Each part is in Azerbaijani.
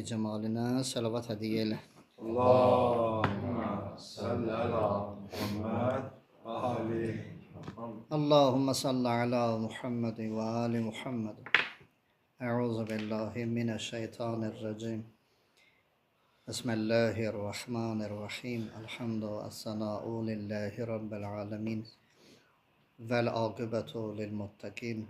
cəlalə cəmalinə salavat hədiyyə elə. Allahümme salli ala Muhammed ve ali Muhammed. Allahümme salli ala Muhammed ve ali Muhammed. Euzu billahi mineşşeytanirracim. Bismillahirrahmanirrahim. Elhamdü es-sena'u lillahi rabbil alamin. Vel akibetu lil muttaqin.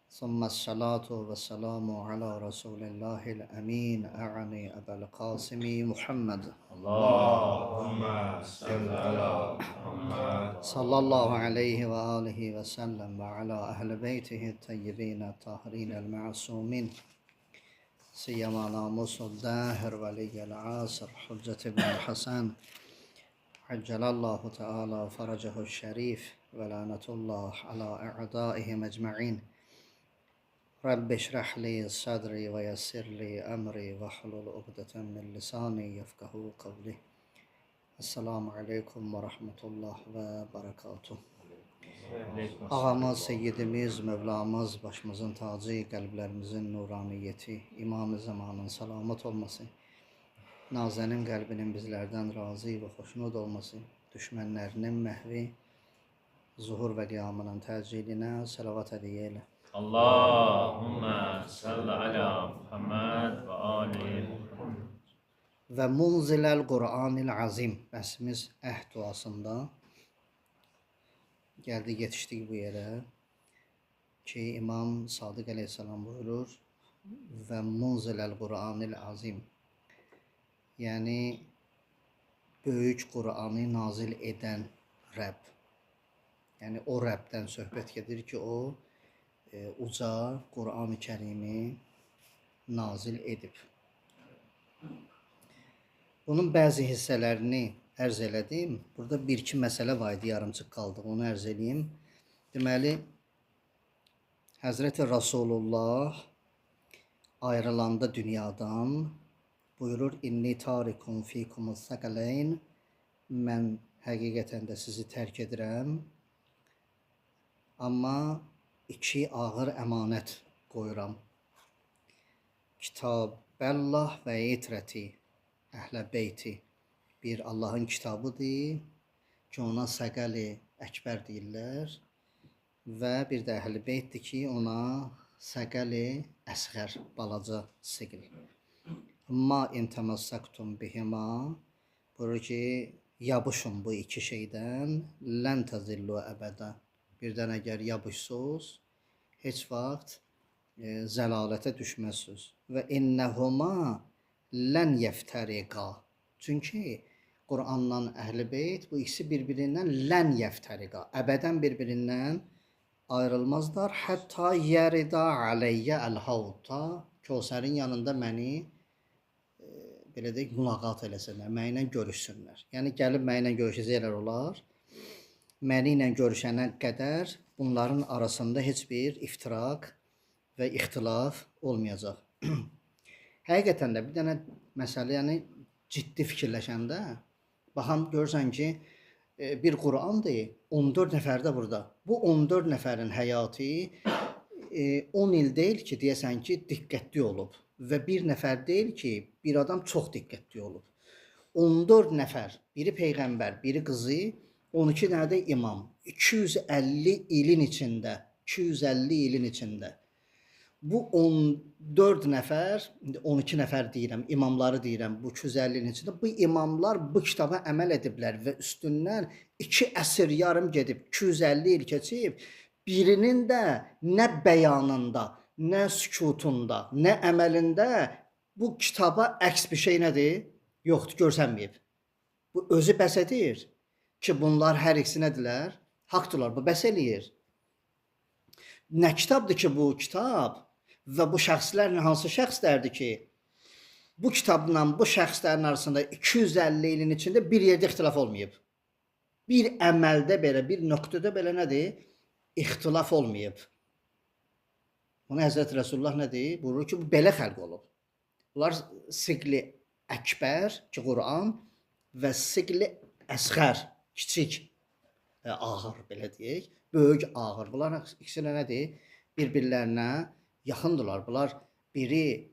Summa salatu ve selamu ala Resulillahil emin. A'ani Ebel Kasimi Muhammed. Allahümme salli ala Muhammed. Sallallahu aleyhi ve alihi ve sellem ve ala ehli beytihi teyyibine tahirinel ma'sumin. Siyama namusul dahir veliyyel asr Hüccet ibn Hasan. Accelallahu Teala faracahu şerif ve lanetullah ala a'daihim ecma'in. Rabbi şrah li sadri ve yessir li emri ve hlul uqdeten min lisani yefkahu kavli. Esselamu aleyküm ve rahmetullah ve berekatuhu. Ağamız, seyyidimiz, Mevlamız, başımızın tacı, qəlblərimizin nuraniyeti, İmam-ı Zamanın salamat olması, Nazənin qəlbinin bizlərdən razı və xoşnud olması, düşmənlərinin məhvi, zuhur və qiyamının təcillinə salavat hədiyyə elə. Allahümme salli ala Muhammed ve ali Muhammed. Və munziləl Qur'anil azim bəhsimiz əhd duasında gəldik, yetişdik bu yerə ki, İmam Sadiq əleyhissalam buyurur və munziləl Qur'anil azim, yəni böyük Qur'anı nazil edən Rəbb, yəni o Rəbdən söhbət gedir ki, o uca Qur'an-ı Kərimi nazil edib. Bunun bəzi hissələrini ərz elədim. Burada bir-iki məsələ var idi, yarımçıq qaldı. Onu ərz edeyim. Deməli, Həzrəti Rasulullah ayrılanda dünyadan buyurur, İnni tarikum fikumus saqaleyn. Mən həqiqətən də sizi tərk edirəm. Amma iki ağır əmanət qoyuram. Kitabəllah və itrəti. Əhlə beyti bir Allahın kitabıdır ki, ona səqəli əkbər deyirlər və bir də əhl-i beytdir ki, ona səqəli əsğər, balaca siqil. Ma intəməssəktum bihima, buyurur ki, yapışın bu iki şeydən, lən təzillu əbədə. Birdən əgər yapışsız, heç vaxt zəlalətə düşməzsiniz. Və innəhuma lən yəftəriqa. Çünki Qur'andan əhl-i beyt bu ikisi bir-birindən lən yəftəriqa. Əbədən bir-birindən ayrılmazlar. Hətta yərida aleyyə əl-havta. Kəvsərin yanında məni belə deyək, mülaqat eləsinlər, mənimlə görüşsünlər. Yəni gəlib mənimlə görüşəcəklər olar. Məni ilə görüşənə qədər bunların arasında heç bir iftiraq və ixtilaf olmayacaq. Həqiqətən də bir dənə məsələ, yəni ciddi fikirləşəndə, baxan görürsən ki, bir Qur'andır, 14 nəfər də burada. Bu 14 nəfərin həyatı 10 il deyil ki, deyəsən ki, diqqətli olub və bir nəfər deyil ki, bir adam çox diqqətli olub. 14 nəfər, biri peyğəmbər, biri qızı, 12 dənə də imam. 250 ilin içində. Bu 14 nəfər, 12 nəfər deyirəm, imamları deyirəm, bu 250-nin içində. Bu imamlar bu kitaba əməl ediblər və üstündən 2 əsr yarım gedib, 250 il keçib, birinin də nə bəyanında, nə sükutunda, nə əməlində bu kitaba əks bir şey nədir? Yoxdur, görsənməyib. Bu özü bəs edir ki, bunlar hər ikisi nədirlər? Haqdırlar, bu bəs eləyir. Nə kitabdır ki, bu kitab? Və bu şəxslər hansı şəxslərdir ki, bu kitabla bu şəxslərin arasında 250 ilin içində bir yerdə ixtilaf olmayıb. Bir əməldə belə, bir nöqtədə belə nədir? İxtilaf olmayıb. Bunu Həzrət Rasulullah nədir? Buyurur ki, bu belə xəlq olub. Bunlar siqli əkbər ki, Qur'an və siqli əsğər, kiçik, ağır belə deyək, böyük ağır. Bunlar ikisi nədir? Bir-birlərinə yaxındırlar. Bunlar biri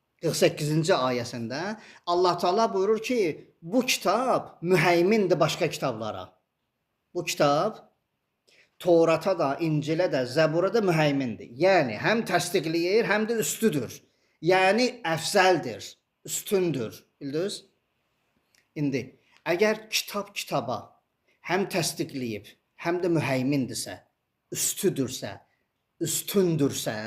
48-ci ayəsində Allah Taala buyurur ki, bu kitab müheymindir başqa kitablara. Bu kitab Torata da, İncilə də, Zəbura da müheymindir. Yəni həm təsdiqləyir, həm də üstüdür. Yəni əfzəldir, üstündür. Bildiniz? İndi əgər kitab kitaba həm təsdiqləyib, həm də müheymindirsə, üstüdürsə, üstündürsə,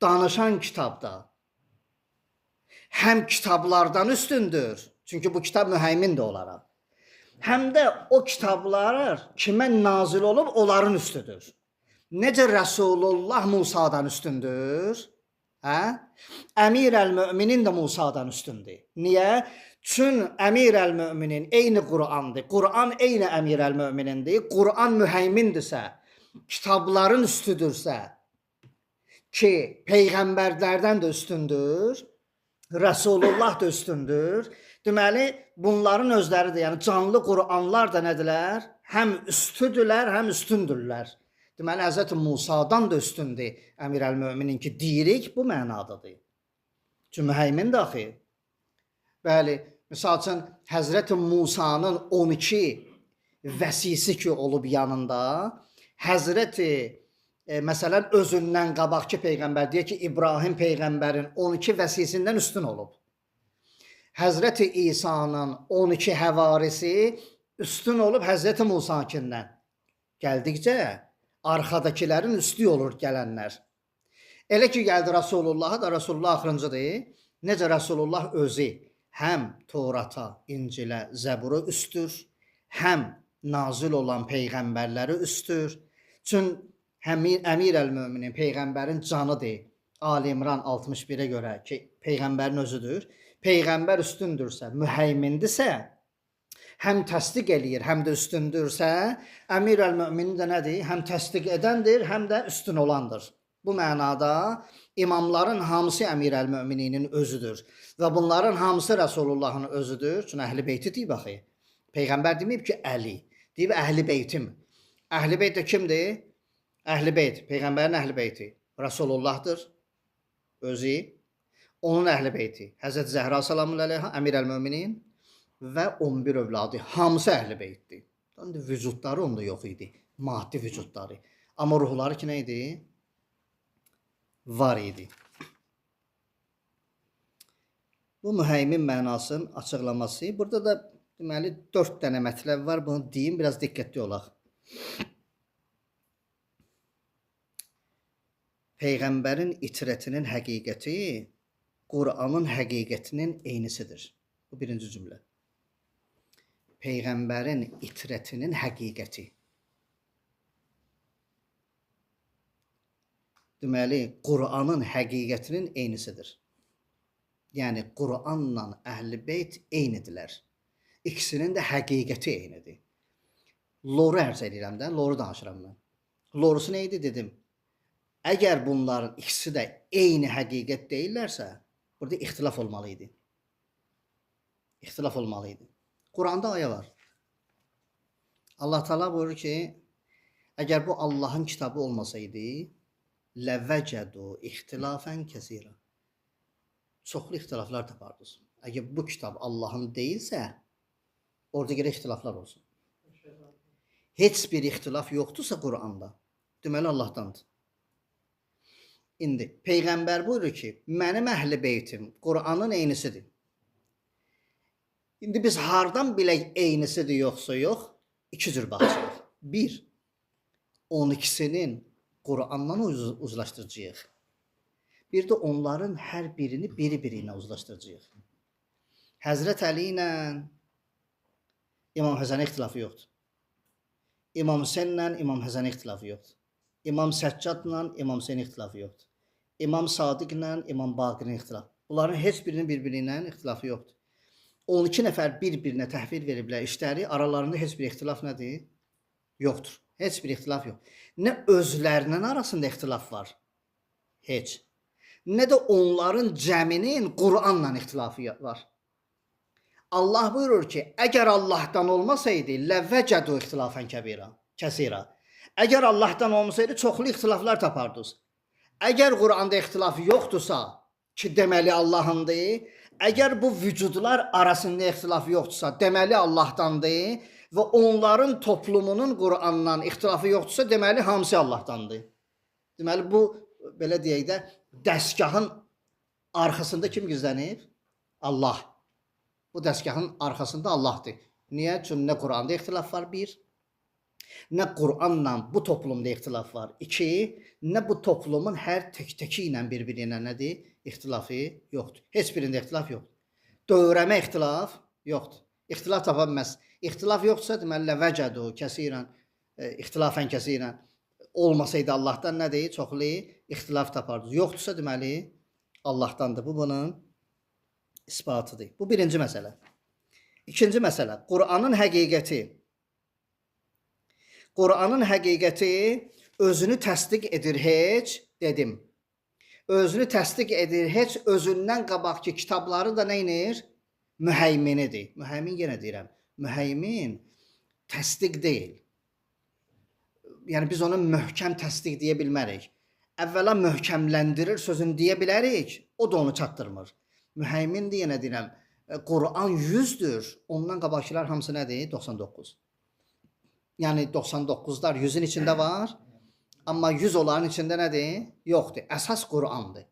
danışan kitabda həm kitablardan üstündür. Çünki bu kitab müheymindir onlara. Həm də o kitablar kimə nazil olub onların üstüdür. Necə Rasulullah Musadan üstündür? Hə? Əmir əl-Möminin də Musadan üstündür. Niyə? Çünki Əmir əl-Möminin eyni Qur'andır. Qur'an eyni Əmir əl-Möminindir. Qur'an müheymindirsə, kitabların üstüdürsə ki, peyğəmbərlərdən də üstündür, Rasulullah da üstündür. Deməli, bunların özləridir. Yəni canlı Qur'anlar da nədirlər? Həm üstüdürlər, həm üstündürlər. Deməli, Hz. Musadan da üstündür. Əmir əl-Möminin ki, deyirik, bu mənadadır. Çünki müheymin də axı. Bəli, misal üçün, Hz. Musanın 12 vəsisi ki olub yanında, Həzrəti məsələn, özündən qabaqki peyğəmbər, deyək ki, İbrahim peyğəmbərin 12 vəsisindən üstün olub. Həzrəti İsa'nın 12 həvarisi üstün olub Həzrəti Musakindən. Gəldikcə arxadakilərin üstü olur gələnlər. Elə ki, gəldi Rasulullah'a da Rasulullah axırıncıdır. Necə Rasulullah özü həm Torata, İncilə, Zəbura üstür, həm nazil olan peyğəmbərləri üstür. Çünki Əmir əl-Möminin peyğəmbərin canıdır. Ali İmran 61-ə görə ki, peyğəmbərin özüdür. Peyğəmbər üstündürsə, müheymindirsə, həm təsdiq eləyir, həm də üstündürsə, Əmir əl-Möminin də nədir? Həm təsdiq edəndir, həm də üstün olandır. Bu mənada imamların hamısı Əmir əl-Möminin özüdür. Və bunların hamısı Rasulullahın özüdür. Çünki Əhl-i Beyti deyib axı. Peyğəmbər deməyib ki, Əli. Deyib Əhl-i Beytim. Əhl-i Beyt də kimdir? Əhl-i Beyt, Peyğəmbərin Əhl-i Beyti. Rasulullahdır. Özü. Onun Əhl-i Beyti. Həzrət Zəhra salamun əleyha, Əmir əl-Möminin və 11 övladı. Hamısı Əhl-i Beytdir. Vücudları onda yox idi. Maddi vücudları. Amma ruhları ki, nə idi? Var idi. Bu müheymin mənasının açıqlaması. Burada da deməli 4 dənə mətləb var. Bunu deyim, biraz diqqətli olaq. Peyğəmbərin itirətinin həqiqəti Qur'anın həqiqətinin eynisidir. Bu birinci cümlə. Peyğəmbərin itirətinin həqiqəti. Deməli, Qur'anın həqiqətinin eynisidir. Yəni, Qur'anla Əhl-i Beyt eynidirlər. İkisinin də həqiqəti eynidir. Loru ərz edirəm də, loru danışıram mən. Lorusu neydi dedim? Əgər bunların ikisi də eyni həqiqət deyillərsə, burada ixtilaf olmalıydı. İxtilaf olmalıydı. Quranda ayə var. Allah Teala buyurur ki, əgər bu Allahın kitabı olmasaydı, ləvəcədu ixtilafən kəsirə. Çoxlu ixtilaflar tapardınız. Əgər bu kitab Allahın deyilsə, orada görə ixtilaflar olsun. Heç bir ixtilaf yoxdursa Quranda, deməli Allahdandır. İndi Peyğəmbər buyurur ki, mənim Əhl-i Beytim Qur'anın eynisidir. İndi biz hardan bilək eynisidir yoxsa yox? İki cür baxacaq. Bir, 12-sinin Qur'andan uzlaşdıracağıq. Bir də onların hər birini biri-biri ilə uzlaşdıracağıq. Həzrət Əli ilə İmam Həsənə ixtilafı yoxdur. İmam Hüseyn ilə İmam Həsənə ixtilafı yoxdur. İmam Səccadla İmam Hüseyn ixtilafı yoxdur. İmam Sadiqlə İmam Baqirin ixtilafı. Bunların heç birinin bir-biri ilə ixtilafı yoxdur. 12 nəfər bir-birinə təhvil veriblər işləri, aralarında heç bir ixtilaf nədir? Yoxdur. Heç bir ixtilaf yox. Nə özlərinin arasında ixtilaf var? Heç. Nə də onların cəminin Qur'anla ixtilafı var. Allah buyurur ki, əgər Allahdan olmasaydı, ləvvəcədu ixtilafən kəbirə, kəsirə. Əgər Allahdan olmasaydı, çoxlu ixtilaflar tapardınız. Əgər Quranda ixtilaf yoxdursa, ki deməli Allahındır, əgər bu vücudlar arasında ixtilaf yoxdursa, deməli Allahdandır və onların toplumunun Qurandan ixtilafı yoxdursa, deməli hamısı Allahdandır. Deməli bu belə deyək də dəstgahın arxasında kim gizlənib? Allah. Bu dəstgahın arxasında Allahdır. Niyə? Çünki nə Quranda ixtilaf var bir, nə Quranla bu toplumda ixtilaf var. İki, nə bu toplumun hər tək-təki ilə bir-birinə nədir? İxtilafı yoxdur. Heç birində ixtilaf yoxdur. Dövrəmə ixtilaf yoxdur. İxtilaf tapa bilməz. İxtilaf yoxdursa deməli ləvəcədu kəsirən, ixtilafən kəsirən olmasaydı Allahdan nədir? Çoxlu ixtilaf tapardınız. Yoxdursa deməli Allahdandır. Bu bunun isbatıdır. Bu birinci məsələ. İkinci məsələ, Quranın həqiqəti. Quranın həqiqəti özünü təsdiq edir heç, dedim. Özünü təsdiq edir heç, özündən qabaqki kitabları da nə edir? Mühəyminidir. Mühəymin yenə deyirəm. Mühəymin təsdiq deyil. Yəni biz onu möhkəm təsdiq deyə bilmərik. Əvvəla möhkəmləndirir sözünü deyə bilərik, o da onu çatdırmır. Mühəymin yenə deyirəm, Quran 100'dür, ondan qabaqçılar hamısı nədir? 99. Yəni 99'lar 100'ün içində var, amma 100 onların içində nədir? Yoxdur. Əsas Qurandır.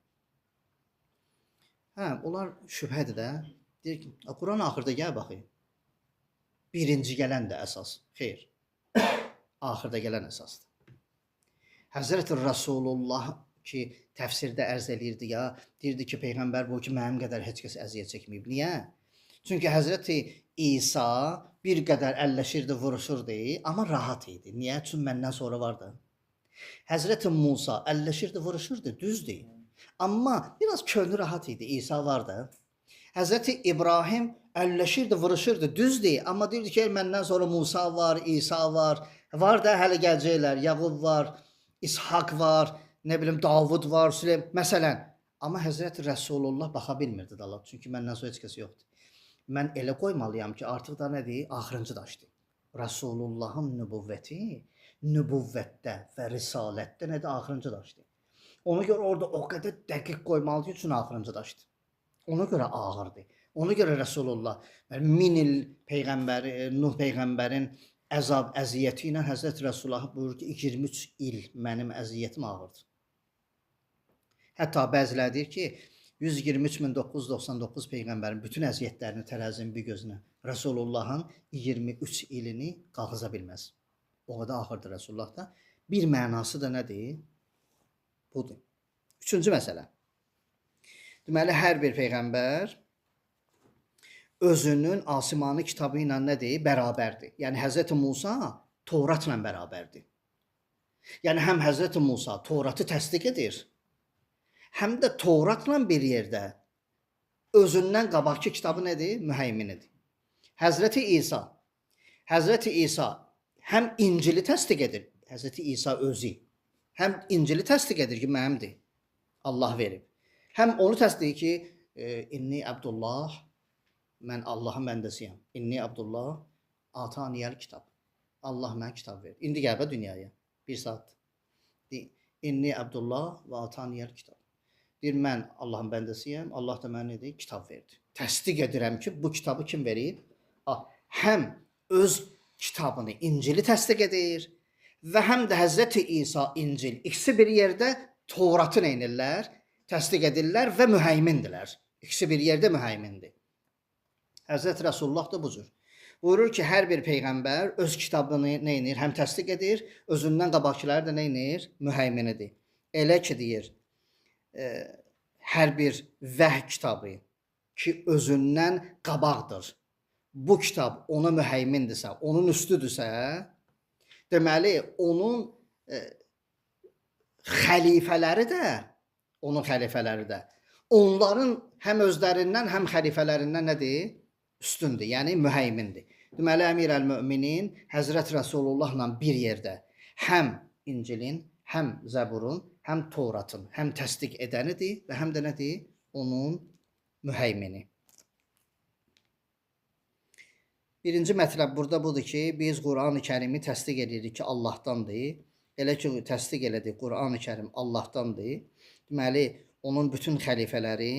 Hə, onlar şübhədir də. Deyir ki, Quran axırda gəl baxayım. Birinci gələn də əsas. Xeyr. Axırda gələn əsasdır. Həzrəti Rasulullah ki təfsirdə ərz eləyirdi ya, deyirdi ki Peyğəmbər bu ki mənim qədər heç kəs əziyyət çəkməyib. Niyə? Çünki Həzrəti İsa bir qədər əlləşirdi, vuruşurdu, amma rahat idi. Niyə? Çünki məndən sonra vardı. Həzrəti Musa əlləşirdi, vuruşurdu, düzdür. Amma biraz könlü rahat idi, İsa vardı. Həzrəti İbrahim əlləşirdi, vuruşurdu, düzdür. Amma deyirdi ki məndən sonra Musa var, İsa var. Var da hələ gələcəklər. Yaqub var, İshak var, nə bilim Davud var, Süleyman. Məsələn. Amma Həzrəti Rəsulullah baxa bilmirdi da Allah. Çünki məndən sonra heç kəs yoxdur. Mən elə qoymalıyam ki artıq da nədir? Axırıncı daşdır. Rəsulullahın nübüvvəti, nübüvvətdə və risalətdə nədir? Axırıncı daşdır. Ona görə orada o qədər dəqiq qoymalı ki, üçün axırıncı daşdır. Ona görə ağırdır. Ona görə Rəsulullah 1000 il Peyğəmbəri, Nuh Peyğəmbərin əzab, əziyyəti ilə Həzrəti Rəsulullah buyurur ki, 23 il mənim əziyyətim ağırdır. Hətta bəziləri deyir ki, 123.999 Peyğəmbərin bütün əziyyətlərini tərəzinin bir gözünə, Rəsulullahın 23 ilini qalxıza bilməz. O qədər axırdır Rəsulullah da. Bir mənası da nədir? Budur. Üçüncü məsələ. Deməli, hər bir Peyğəmbər özünün asimanı kitabı ilə nədir? Bərabərdir. Yəni, Həzrəti Musa Tevratla bərabərdir. Yəni, həm Həzrəti Musa Tevratı təsdiq edir, həm də Tevratla bir yerdə özündən qabaqki kitabı nədir? Mühəyminidir. Həzrəti İsa həm İncili təsdiq edir, Həzrəti İsa özü, həm İncili təsdiq edir ki, mənimdir, Allah verib. Həm onu təsdiq ki, inni Abdullah, mən Allahın bəndəsiyəm. İnni Abdullah, ataniyəl kitab. Allah mənə kitab verir. İndi gəlbə dünyaya, bir saat. İnni Abdullah və ataniyəl kitab. Deyir, mən Allahın bəndəsiyəm, Allah da mənə nedir? Kitab verdi. Təsdiq edirəm ki, bu kitabı kim verib? Həm öz kitabını, İncili təsdiq edir və həm də Həzrəti İsa, İncil, ikisi bir yerdə Tevratı neynirlər? Təsdiq edirlər və mühəymindirlər. İkisi bir yerdə mühəymindir. Həzrəti Rasulullah da bu cür. Buyurur ki, hər bir Peyğəmbər öz kitabını neynir? Həm təsdiq edir, özündən qabaqçıları da neynir? Mühəyminidir. Elə ki, deyir, hər bir vəhy kitabı ki, özündən qabaqdır. Bu kitab ona mühəymindirsə, onun üstüdürsə, deməli, onun xəlifələri də, onların həm özlərindən, həm xəlifələrindən nədir? Üstündür, yəni mühəymindir. Deməli, Əmir-əl-Möminin Həzrət Rəsulullahla bir yerdə həm İncilin, həm Zəburun, həm Tevratın, həm təsdiq edənidir və həm də nədir? Onun mühəymini. Birinci mətləb burada budur ki, biz Quran-ı Kərimi təsdiq edirik ki, Allahdandır. Elə ki, təsdiq elədik, Quran-ı Kərim Allahdandır. Deməli, onun bütün xəlifələri,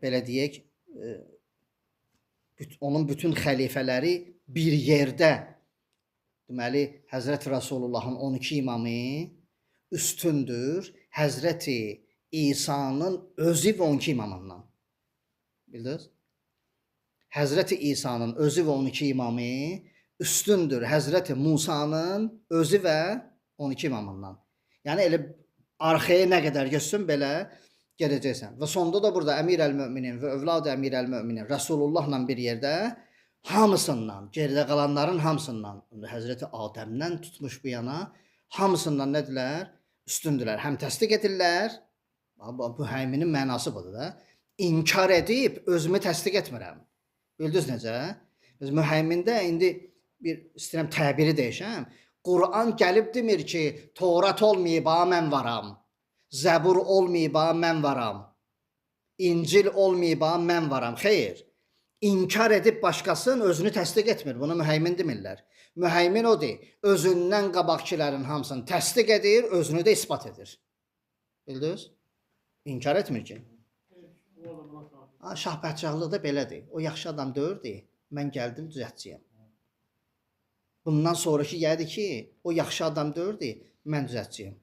belə deyək, onun bütün xəlifələri bir yerdə, deməli, Həzrəti Rəsulullahın 12 imamı üstündür Həzrəti İsa'nın özü və 12 imamından. Bildiniz? Həzrəti İsa'nın özü və 12 imamı üstündür Həzrəti Musa'nın özü və 12 imamından. Yəni elə arxaya nə qədər getsən belə gedəcəksən. Və sonda da burada Əmir-əl-Möminin və övlad-ı Əmir-əl-Möminin Rəsulullahla bir yerdə hamısından, geridə qalanların hamısından, Həzrəti Adəmdən tutmuş bu yana hamısından nədirlər? Üstündürlər. Həm təsdiq edirlər. Bu həminin mənası budur da. İnkar edib özümü təsdiq etmirəm. Bildiniz necə? Biz mühəmmində indi bir istəyirəm təbiri deyişəm. Quran gəlib demir ki, Tevrat olmayıb, mən varam. Zəbur olmayıb, mən varam. İncil olmayıb, mən varam. Xeyr. İnkar edib başqasının özünü təsdiq etmir. Bunu mühəmmin demirlər. Mühəmmin odur. Özündən qabaqkilərin hamısını təsdiq edir, özünü də isbat edir. Bildiniz? İnkar etmir ki. Şah Bədşahlığı da belədir. O yaxşı adam deyirdi. Mən gəldim düzəltçiyəm. Bundan sonraki gəldi ki, o yaxşı adam deyirdi. Mən düzəltçiyəm.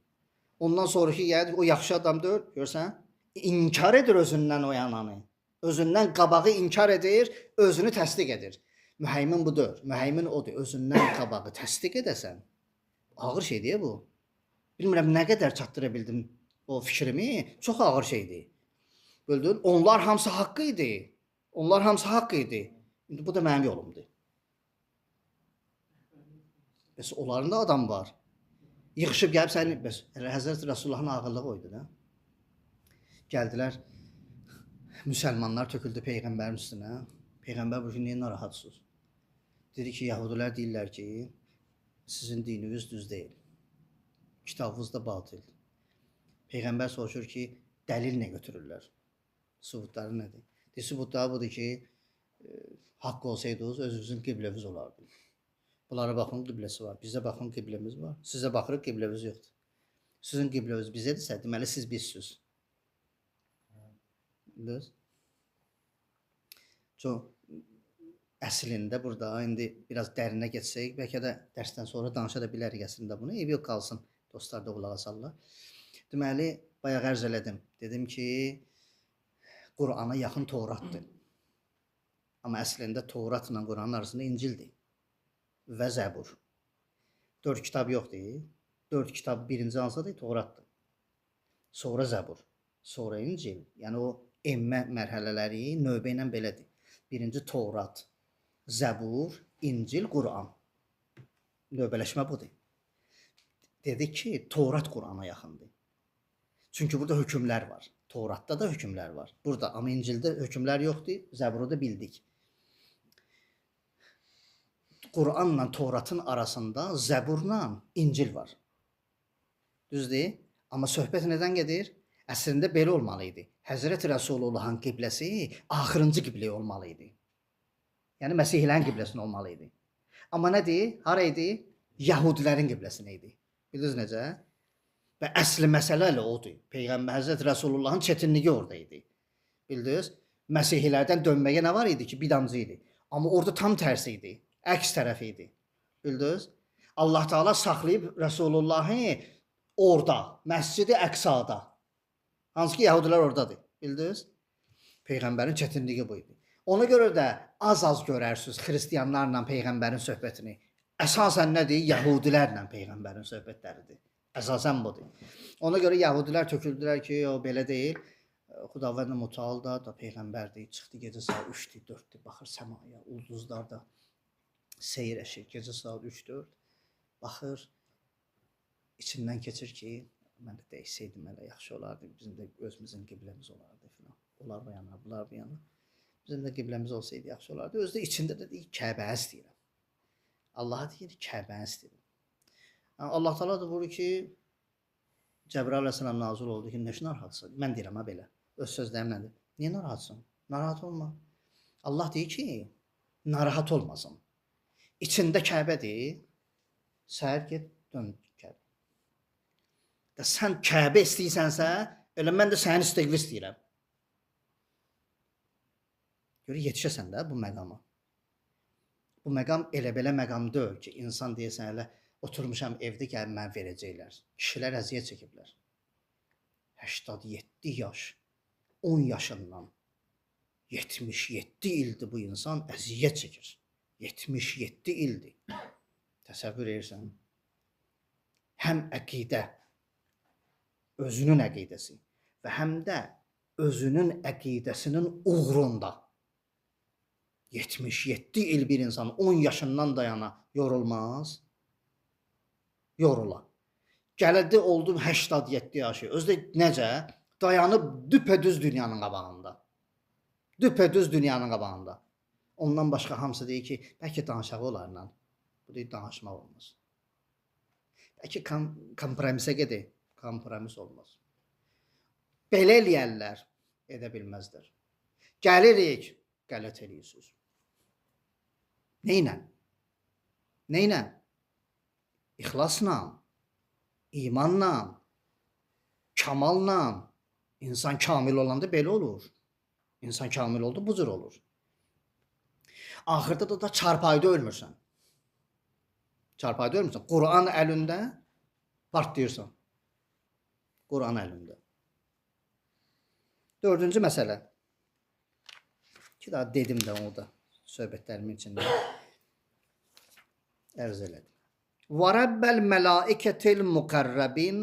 Ondan sonraki gəldi, o yaxşı adam deyir. Görsən? İnkar edir özündən o yananı. Özündən qabağı inkar edir, özünü təsdiq edir. Mühəmmin budur. Mühəmmin odur. Özündən qabağı təsdiq edəsən. Ağır şeydir bu. Bilmirəm nə qədər çatdıra bildim o fikrimi. Çox ağır şeydir. Bildin? Onlar hamısı haqqı idi. Onlar hamısı haqqı idi. İndi bu da mənim yolumdur. Bəs onların da adam var. Yığışıb gəlib səni, bəs Həzrəti Rəsulullahın ağırlığı oydu da. Gəldilər, müsəlmanlar töküldü Peyğəmbərin üstünə. Peyğəmbər bu gün niyə narahatsınız? Dedi ki, Yahudilər deyirlər ki, sizin dininiz düz deyil. Kitabınız da batildir. Peyğəmbər soruşur ki, dəlil nə götürürlər? Sübutları nədir? Sübutları budur ki, haqq olsaydınız, özünüzün qibləviz olardı. Bunlara baxın, qibləsi var. Bizə baxın, qibləmiz var. Sizə baxırıq, qibləviz yoxdur. Sizin qibləviz bizədirsə, deməli siz bizsiniz. Bildiniz? Çox əslində burada, indi biraz dərinə geçsək, bəlkə də dərsdən sonra danışa da bilərik əslində bunu. Ev yox qalsın, dostlar da qulaq asarlar. Deməli, bayaq ərz elədim. Dedim ki, Qur'ana yaxın Tevratdır. Amma əslində Tevratla Qur'anın arasında İncildir və Zəbur. 4 kitab yoxdur. 4 kitab birinci hansıdır? Tevratdır. Sonra Zəbur, sonra İncil. Yəni o emmə mərhələləri növbə ilə belədir. Birinci Tevrat, Zəbur, İncil, Qur'an. Növbələşmə budur. Dedik ki, Tevrat Qur'ana yaxındır. Çünki burada hökmlər var. Tevratda da hökmlər var. Burada, amma İncildə hökmlər yoxdur. Zəburda bildik. Qur'anla Tevratın arasında Zəburla İncil var. Düzdür? Amma söhbət nədən gedir? Əslində belə olmalı idi. Həzrəti Rəsulullahın qibləsi axırıncı qiblə olmalı idi. Yəni Məsihlərin qibləsi olmalı idi. Amma nədir? Hara idi? Yahudilərin qibləsinə idi. Bildiniz necə? Və əsli məsələ elə odur. Peyğəmbər Həzrəti Rəsulullahın çətinliyi orada idi. Bildiniz? Məsihlərdən dönməyə nə var idi ki? Bidamcı idi. Amma orada tam tərsi idi. Əks tərəfi idi. Bildiniz? Allah Teala saxlayıb Rəsulullahı orada, Məscid-i Əqsada. Hansı ki, Yahudilər oradadır. Bildiniz? Peyğəmbərin çətinliyi bu idi. Ona görə də az-az görərsiniz xristiyanlarla Peyğəmbərin söhbətini. Əsasən nədir? Yahudilərlə Peyğəmbərin söhbətləridir. Əsasən budur. Ona görə Yahudilər töküldülər ki, o belə deyil. Xudavənd Mütəal da Peyğəmbərdir. Çıxdı gecə saat 3-dür, 4-dür, baxır səmaya, ulduzlar da seyir eşir. Gecə saat 3-4 baxır. İçindən keçir ki, mən də dəysəydim elə yaxşı olardı. Bizim də özümüzün qibləmiz olardı filan. Onlar bu yana, bunlar bu yana. Bizim də qibləmiz olsaydı yaxşı olardı. Özü də içində də deyir, Kəbəyə istəyirəm. Allaha deyir, Kəbəyə istəyirəm. Allah Teala da buyurur ki, Cəbrail əleyhissalam nazil oldu ki, nəşə narahatsın? Mən deyirəm ha belə. Öz sözlərimlədir. Niyə narahatsın? Narahat olma. Allah deyir ki, narahat olmasın. İçində Kəbədir. Səhər get, dön Kəbə. də sən Kəbə istəyirsənsə, elə mən də sənin istiqvi istəyirəm. Görə yetişəsən də bu məqama. Bu məqam elə-belə məqam deyil ki, insan deyəsən elə oturmuşam evdə gəlib mənə verəcəklər. Kişilər əziyyət çəkiblər. 87 yaş, 10 yaşından 77 ildir bu insan əziyyət çəkir. 77 ildir. Təsəvvür edirsən? Həm əqidə, özünün əqidəsi və həm də özünün əqidəsinin uğrunda 77 il bir insan 10 yaşından dayana yorulmaz. Yorula. Gəlirdi oldu 87 yaşı. Özü də necə? Dayanıb düpedüz dünyanın qabağında. Düpedüz dünyanın qabağında. Ondan başqa hamısı deyir ki, bəlkə danışağı olarla. Bu deyir, danışmaq olmaz. Bəlkə kompromisə gedir. Kompromis olmaz. Belə eləyərlər, edə bilməzlər. Gəlirik, qələt eləyirsiniz. Neynə? Neynə? İxlasla, imanla, kamalla. İnsan kamil olanda belə olur. İnsan kamil oldu, bu cür olur. Axırda da çarpayda ölmürsən. Çarpayda ölmürsən. Quran əlində partlayırsan. Quran əlində. Dördüncü məsələ. Ki daha dedim də onu da söhbətlərimin içində ərz elədim. وَرَبَّ الْمَلَائِكَةِ الْمُقَرَّبِينَ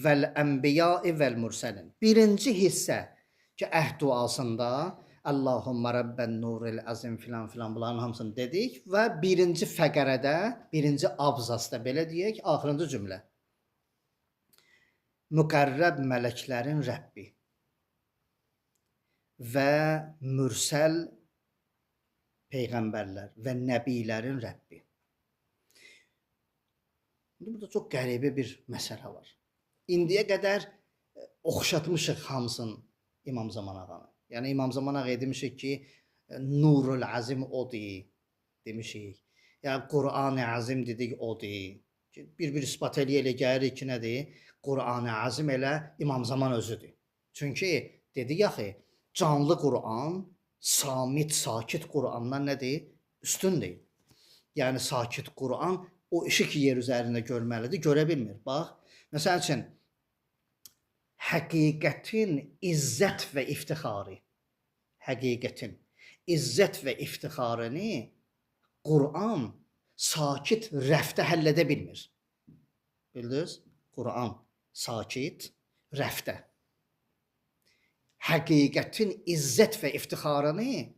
وَالْأَنْبِيَاءِ وَالْمُرْسَلِينَ. Birinci hissə ki, əhd duasında Allahumma Rabben nuril azim filan filan bunların hamısını dedik və birinci fəqərədə, birinci abzasda belə deyək, axırıncı cümlə. Müqərrəb mələklərin Rəbbi və mürsəl peyğəmbərlər və nəbilərin Rəbbi. Burada çox qəribə bir məsələ var. İndiyə qədər oxşatmışıq hamısını İmam Zaman ağanı. Yəni İmam Zaman ağa demişik ki, Nurul Azim odur demişik. Yəni Qur'an-ı Azim dedik odur. Bir isbat elə gəlirik ki, nədir? Qur'an-ı Azim elə İmam Zaman özüdür. Çünki dedik axı, canlı Qur'an, samit, sakit Qur'andan nədir? Üstündür. Yəni sakit Qur'an o işi ki yer üzərində görməlidir, görə bilmir. Bax, məsəl üçün həqiqətin izzət və iftixarı, həqiqətin izzət və iftixarını Qur'an sakit rəfdə həll edə bilmir. Bildiniz? Qur'an sakit rəfdə. Həqiqətin izzət və iftixarını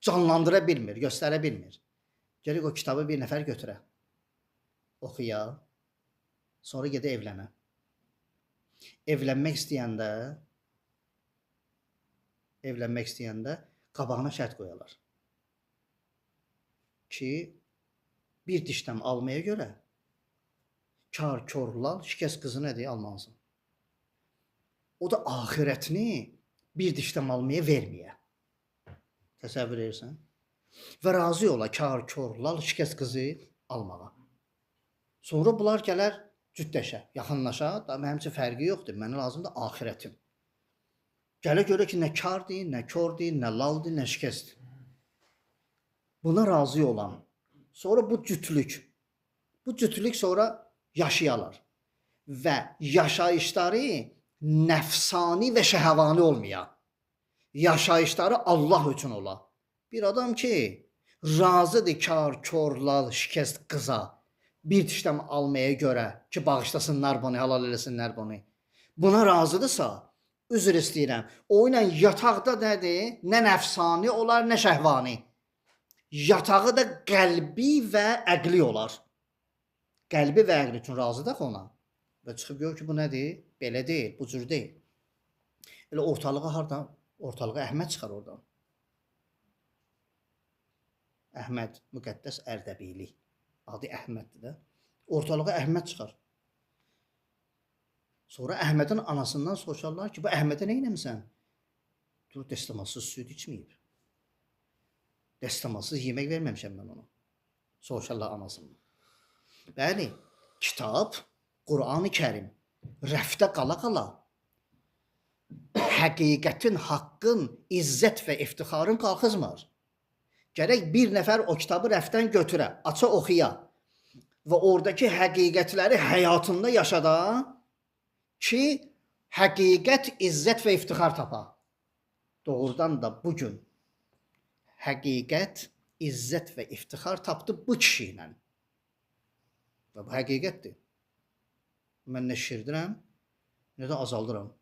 canlandıra bilmir, göstərə bilmir. Gəlir o kitabı bir nəfər götürə, oxuya, sonra gedə evlənə. Evlənmək istəyəndə qabağına şərt qoyarlar. Ki, bir dişdən almaya görə kar, körlar, şikəst qızı nədir? Almansın. O da axirətini bir dişdən almaya verməyə. Təsəvvür edirsən? Və razı ola kar, körlar, şikəst qızı almağa. Sonra bunlar gələr cütləşə, yaxınlaşa, da mənim üçün fərqi yoxdur, mənə lazımdır axirətim. Gələ görə ki, nə kardır, nə kördür, nə laldır, nə şikəstdir. Buna razı olan, sonra bu cütlük sonra yaşayalar və yaşayışları nəfsani və şəhəvani olmaya, yaşayışları Allah üçün ola. Bir adam ki, razıdır kar, körlar, şikəst qıza, bir dişdən almaya görə ki, bağışlasınlar bunu, halal eləsinlər bunu. Buna razıdırsa, üzr istəyirəm. O ilə yataqda nədir? Nə nəfsani olar, nə şəhvani. Yatağı da qəlbi və əqli olar. Qəlbi və əqli üçün razıdıq ona. Və çıxıb gör ki, bu nədir? Belə deyil, bu cür deyil. Elə ortalığa hardan? Ortalığa Əhməd çıxar oradan. Əhməd Müqəddəs Ərdəbili. Adı Əhməddir də. Ortalığa Əhməd çıxar. Sonra Əhmədin anasından soruşarlar ki, bu Əhmədə nə eləmisən? Dur, dəstəmalsız süd içməyib. Dəstəmalsız yemək verməmişəm mən ona. Soruşarlar anasından. Bəli, kitab, Qur'an-ı Kərim rəfdə qala-qala həqiqətin, haqqın, izzət və iftixarın qalxızmır. Gərək bir nəfər o kitabı rəfdən götürə, aça oxuya və oradakı həqiqətləri həyatında yaşada ki, həqiqət, izzət və iftixar tapa. Doğrudan da bugün həqiqət, izzət və iftixar tapdı bu kişi ilə. Və bu həqiqətdir. Mən nə şişirdirəm, nə də azaldıram.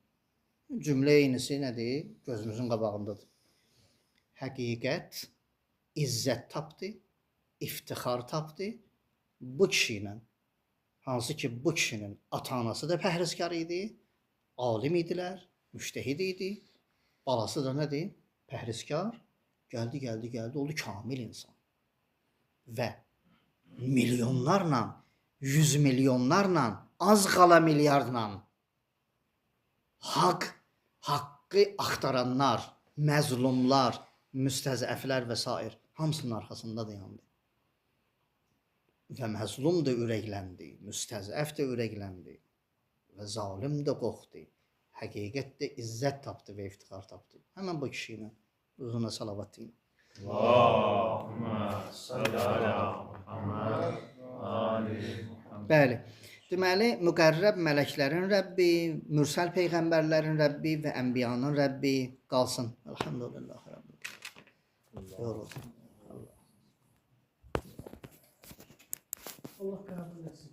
Cümlə eynisi nədir? Gözümüzün qabağındadır. Həqiqət, izzət tapdı, iftixar tapdı bu kişi ilə. Hansı ki, bu kişinin ata-anası da pəhrizkar idi, alim idilər, müştəhid idi. Balası da nədir? Pəhrizkar. Gəldi, oldu kamil insan. Və milyonlarla, 100 milyonlarla, az qala milyardla haqqı axtaranlar, məzlumlar, müstəzəflər və s. hamısının arxasında dayandı. Və məzlum da ürəkləndi, müstəzəf də ürəkləndi və zalim də qorxdu. Həqiqət də izzət tapdı və iftixar tapdı. Həmən bu kişi ilə uzuna salavat deyin. Allahümme salli ala Muhammed və ali Muhammed. Bəli. Deməli, müqərrəb mələklərin Rəbbi, mürsəl peyğəmbərlərin Rəbbi və ənbiyanın Rəbbi qalsın. Elhamdülillah. Allah qəbul etsin.